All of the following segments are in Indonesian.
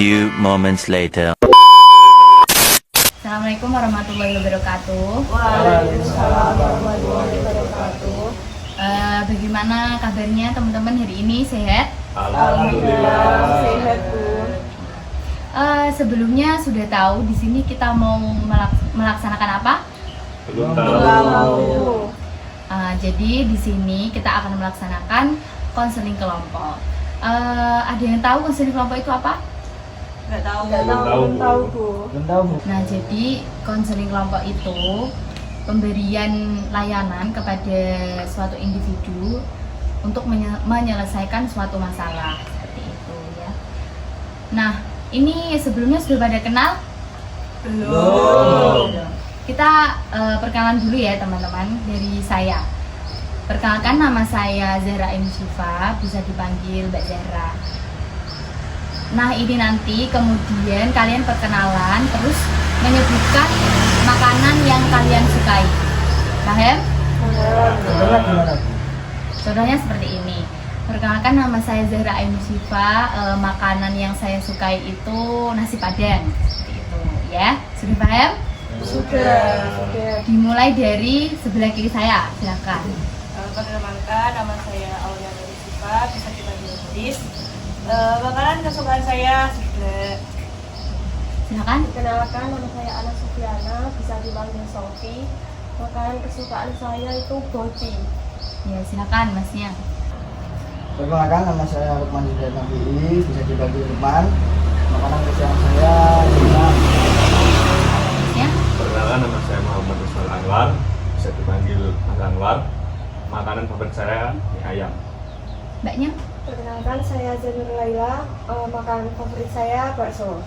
few moments later. Assalamualaikum warahmatullahi wabarakatuh. Waalaikumsalam warahmatullahi wabarakatuh. Bagaimana kabarnya teman-teman hari ini, sehat? Alhamdulillah sehat, Bu. Sebelumnya sudah tahu di sini kita mau melaksanakan apa? Belum Tahu. Jadi di sini kita akan melaksanakan konseling kelompok. Ada yang tahu konseling kelompok itu apa? Nggak tahu, Belum tahu, Bu. Bu. Nah, jadi konseling kelompok itu pemberian layanan kepada suatu individu untuk menyelesaikan suatu masalah seperti itu ya. Nah, ini sebelumnya sudah pada kenal? Belum. Kita perkenalan dulu ya teman-teman dari saya. Perkenalkan, nama saya Zahra M. Syifa, bisa dipanggil Mbak Zahra. Nah, ini nanti kemudian kalian perkenalan terus menyebutkan makanan yang kalian sukai. Paham? Contohnya seperti ini. Perkenalkan, nama saya Zahra M. Syifa. Makanan yang saya sukai itu nasi padang. Seperti itu ya. Sudah paham? Sudah. Dimulai dari sebelah kiri saya. Silakan. Perkenalkan, nama saya Aulia dari Siva, bisa dipanggil Modis. Makanan kesukaan saya seblak. Silakan. Perkenalkan, nama saya Ana Sufiana, bisa dipanggil Sofi. Makanan kesukaan saya itu roti. Ya, silakan Masnya. Perkenalkan, nama saya Lukman Zubair Nabi, bisa dipanggil Lukman. Makanan kesukaan saya adalah Masnya. Perkenalkan, nama saya Muhammad Ismail Anwar, bisa dipanggil Mas Anwar. Makanan favorit saya mie ayam. Mbaknya. Perkenalkan, saya Zanur Laila. Makanan favorit saya bakso.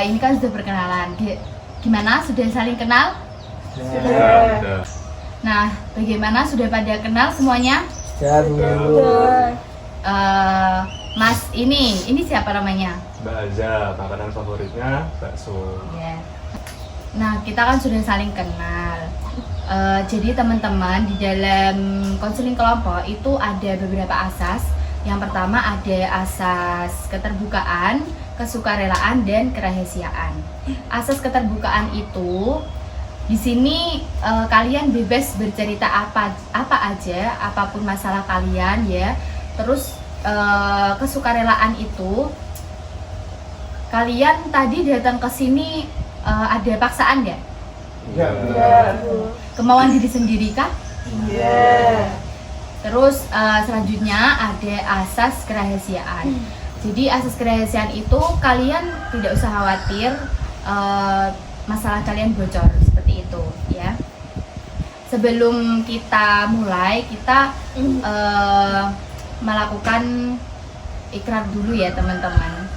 Ini kan sudah perkenalan. Gimana? Sudah saling kenal? Sudah. Nah, bagaimana? Sudah pada kenal semuanya? Sudah. Mas, ini siapa namanya? Mbak Aza, makanan favoritnya bakso. Ya. Nah, kita kan sudah saling kenal. Jadi teman-teman, di dalam konseling kelompok itu ada beberapa asas. Yang pertama ada asas keterbukaan, kesukarelaan, dan kerahasiaan. Asas keterbukaan itu di sini kalian bebas bercerita apa aja, apapun masalah kalian ya. Terus kesukarelaan itu kalian tadi datang ke sini ada paksaan ya? Ya. Bu. Kemauan diri sendiri kah? Iya. Terus selanjutnya ada asas kerahasiaan. Jadi asas kerahasiaan itu kalian tidak usah khawatir masalah kalian bocor seperti itu ya. Sebelum kita mulai, kita melakukan ikrar dulu ya teman-teman.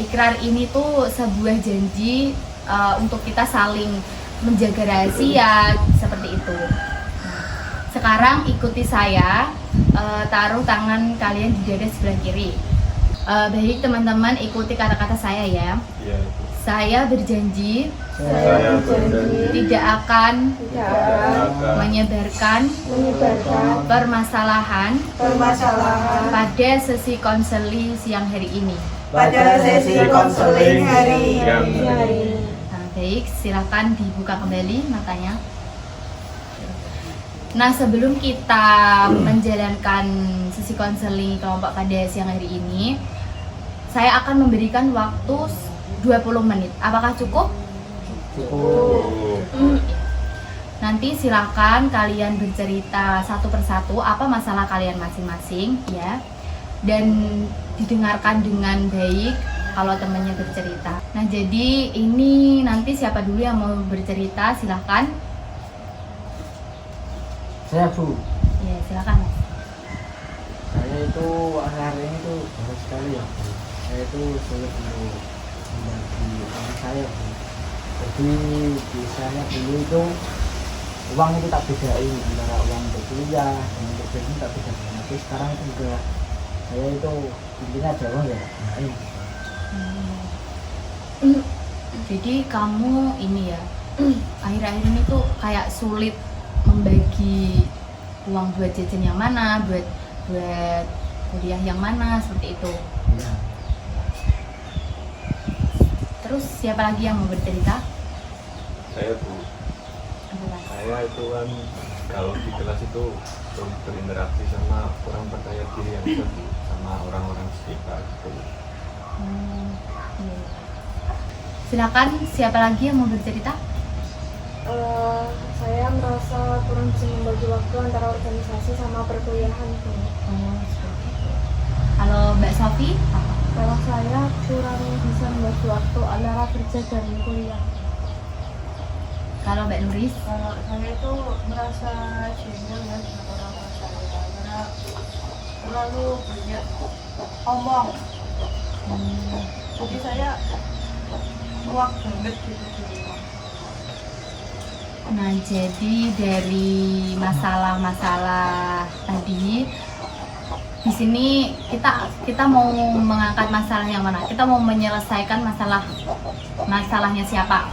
Ikrar ini tuh sebuah janji untuk kita saling menjaga rahasia seperti itu. Sekarang ikuti saya, taruh tangan kalian di dada sebelah kiri. Baik teman-teman, ikuti kata-kata saya ya. Iya. Saya berjanji Saya berjanji tidak akan Tidak akan menyebarkan permasalahan pada sesi konseling siang hari ini. Pada sesi konseling hari yang hari. Nah, baik, silakan dibuka kembali matanya. Nah, sebelum kita menjalankan sesi konseling kelompok pada siang hari ini, saya akan memberikan waktu 20 menit. Apakah cukup? Nanti silakan kalian bercerita satu persatu apa masalah kalian masing-masing ya. Dan didengarkan dengan baik kalau temannya bercerita. Nah, jadi ini nanti siapa dulu yang mau bercerita, silahkan. Saya Bu. Ya, silakan. Saya itu akhir-akhir ini tuh banyak sekali ya Bu. Saya itu sulit untuk membagi uang saya Bu. Jadi biasanya dulu itu uang itu tak bedain antara uang untuk kuliah dan untuk bensin tak bedain. Tapi sekarang itu udah saya itu intinya ada uang ya gunain. Jadi kamu ini ya, akhir-akhir ini tuh kayak sulit membagi uang buat jajan yang mana, buat kuliah yang mana seperti itu. Iya. Terus siapa lagi yang mau bercerita? Saya Bu, Adalah. saya itu kan kalau di kelas itu berinteraksi sama orang percaya diri yang bisa Bu, sama orang-orang sekitar gitu. Iya. Silakan, siapa lagi yang mau bercerita? Saya merasa kurang bisa membagi waktu antara organisasi sama perkuliahan Bu. Oh, seperti itu. Kalau Mbak Sofi, apa? Kalau saya kurang bisa membagi waktu antara kerja dan kuliah. Kalau Mbak Nuris? Kalau saya itu merasa jengkel ya dengan orang tua saya karena terlalu banyak omong. Jadi saya muak banget gitu di rumah. Nah, jadi dari masalah-masalah tadi di sini kita mau mengangkat masalah yang mana? Kita mau menyelesaikan masalahnya siapa?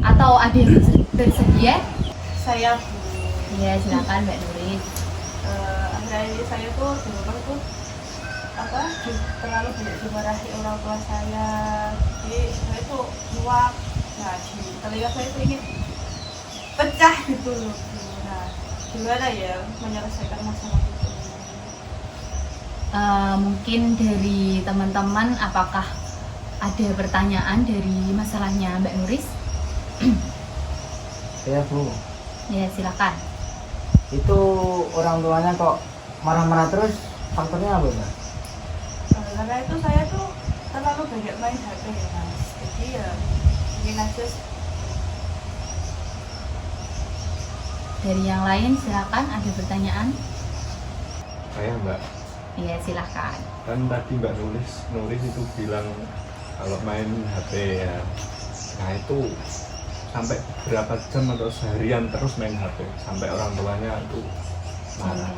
Atau ada yang bersedia? Saya Iya, silakan Mbak Nuris. akhir-akhir ini saya tuh di rumah tuh terlalu banyak dimarahi orang tua saya. Jadi saya tuh muak. Nah, di telinga saya tuh ingin pecah gitu loh. Nah, gimana ya menyelesaikan masalah itu? Mungkin dari teman-teman apakah ada pertanyaan dari masalahnya Mbak Nuris? Ya Bu, Ya, silakan. itu orang tuanya kok marah-marah terus, faktornya apa Mbak? Karena itu saya tuh terlalu banyak main HP ya Mas. Jadi ya ingin aja Dari yang lain silakan, ada pertanyaan? Saya Mbak, Iya, silakan. kan tadi Mbak Nuris itu bilang kalau main HP ya, nah itu sampai berapa jam atau seharian terus main HP sampai orang tuanya itu marah.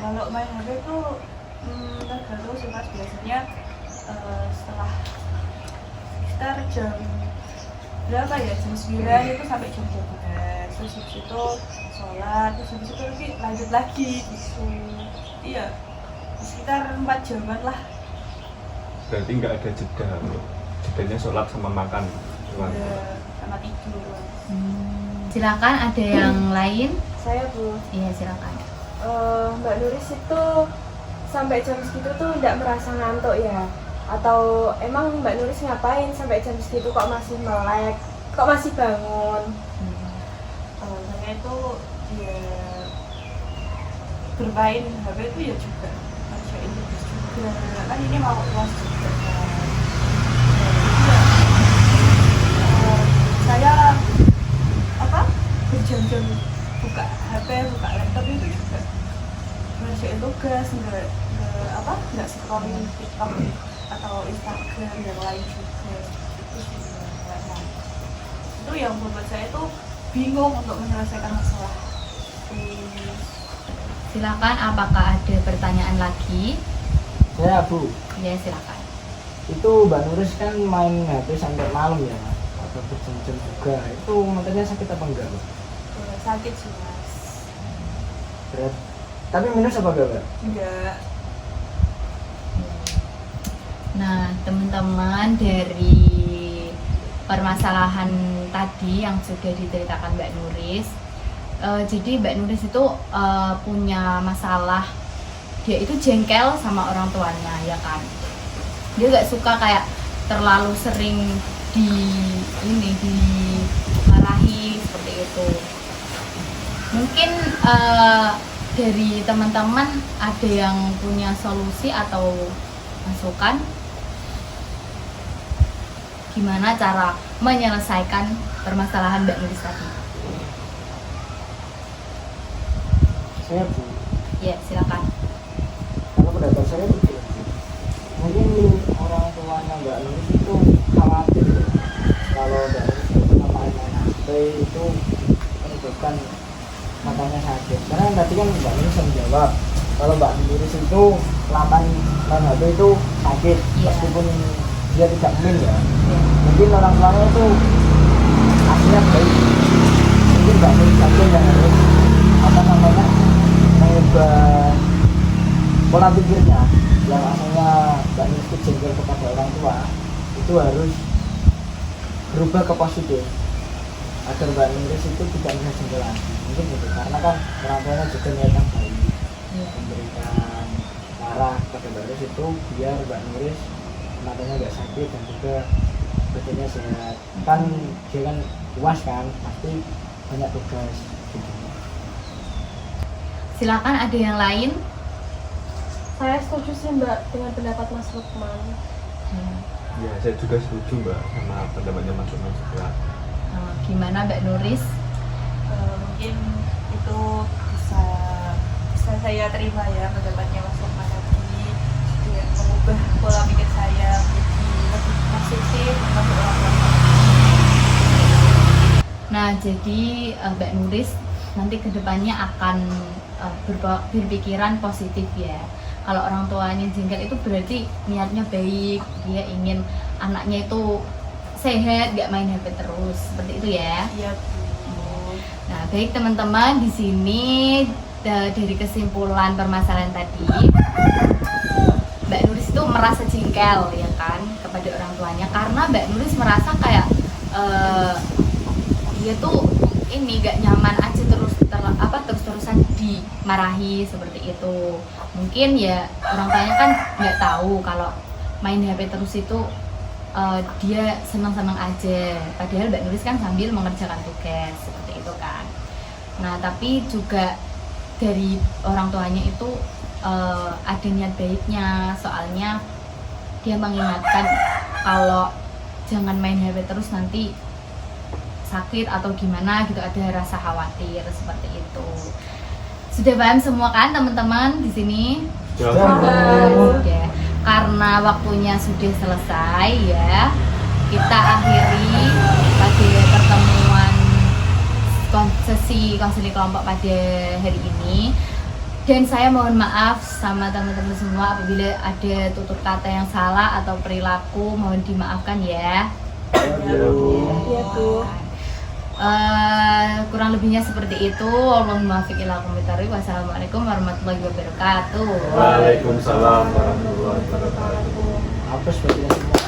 kalau main HP tuh tergantung sih Mas. Biasanya setelah sekitar jam berapa ya, jam 9 itu sampai jam 12, terus habis itu sholat, terus habis itu lagi lanjut lagi gitu. Iya, sekitar 4 jaman lah. Berarti nggak ada jeda, jedanya sholat sama makan doang. Sama tidur. Silakan, ada yang lain? Saya Bu, Iya, silakan. Mbak Nuris itu sampai jam segitu tuh tidak merasa ngantuk ya? Atau emang Mbak Nuris ngapain sampai jam segitu kok masih melek, kok masih bangun? Saya itu ya bermain HP itu ya juga kerjain tugas juga. Kan ini mau uas juga kan. Saya berjam-jam buka HP, buka laptop itu juga ngerjain tugas, nggak scrolling TikTok atau Instagram yang lain juga. Itu yang membuat saya itu bingung untuk menyelesaikan masalah. Silakan, apakah ada pertanyaan lagi? Saya Bu, Ya, silakan. itu Mbak Nuris kan main HP sampai malam ya, atau berjam-jam juga. Itu matanya sakit apa enggak Mbak? Sakit sih Mas. Berat. Tapi minus apa enggak Mbak? Enggak. Nah, teman-teman, dari permasalahan tadi yang sudah diceritakan Mbak Nuris, jadi Mbak Nuris itu punya masalah, dia itu jengkel sama orang tuanya, ya kan? Dia gak suka kayak terlalu sering dimarahi seperti itu. Mungkin dari teman-teman ada yang punya solusi atau masukan gimana cara menyelesaikan permasalahan Mbak Nuris tadi? Saya Bu, Ya, silakan. kalau pendapat saya begini, mungkin orang tuanya Mbak Nuris itu khawatir ya, kalau Mbak Nuris itu main HP itu menyebabkan matanya sakit. Karena tadi kan Mbak Nuris menjawab kalau Mbak Nuris itu main HP itu sakit, Iya. meskipun dia tidak min ya. Mungkin orang tuanya itu aslinya baik, mungkin Mbak Nuris saja yang harus mengubah pola pikirnya yang asalnya Mbak Nuris itu jengkel kepada orang tua itu harus berubah ke positif agar Mbak Nuris itu tidak bisa jengkel lagi. Mungkin itu karena kan orang tuanya juga niatan baik memberikan arah kepada Mbak Nuris itu biar Mbak Nuris matanya nggak sakit dan juga badannya sehat. Kan dia kan luas kan, pasti banyak tugas gitu. Silakan ada yang lain. Saya setuju sih Mbak dengan pendapat Mas Lukman. Ya, saya juga setuju Mbak sama pendapatnya Mas Lukman juga. Gimana Mbak Nuris? Mungkin itu bisa saya terima ya pendapatnya Mas Lukman tadi dengan mengubah pola pikir saya menjadi lebih positif untuk orang tua. Nah, jadi Mbak Nuris nanti kedepannya akan berpikiran positif ya. Kalau orang tuanya jengkel itu berarti niatnya baik, dia ingin anaknya itu sehat, gak main HP terus, seperti itu ya. Iya Bu. Nah, baik teman-teman, di sini dari kesimpulan permasalahan tadi, Mbak Nuris itu merasa jengkel ya kan kepada orang tuanya karena Mbak Nuris merasa kayak dia tuh ini gak nyaman aja terus-terusan dimarahi seperti itu. Mungkin ya orang tuanya kan nggak tahu kalau main HP terus itu dia senang-senang aja, padahal Mbak Nuris kan sambil mengerjakan tugas seperti itu kan. Nah, tapi juga dari orang tuanya itu ada niat baiknya, soalnya dia mengingatkan kalau jangan main HP terus nanti sakit atau gimana gitu, ada rasa khawatir seperti itu. Sudah paham semua kan teman-teman di sini? Sudah. Karena waktunya sudah selesai ya, kita akhiri pada pertemuan sesi konseling kelompok pada hari ini. Dan saya mohon maaf sama teman-teman semua apabila ada tutur kata yang salah atau perilaku, mohon dimaafkan ya. Iya Bu. Kurang lebihnya seperti itu. Allahumma muwaffiq ila aqwamit thoriq. Wassalamualaikum warahmatullahi wabarakatuh. Waalaikumsalam warahmatullahi wabarakatuh. Apa sebetulnya semua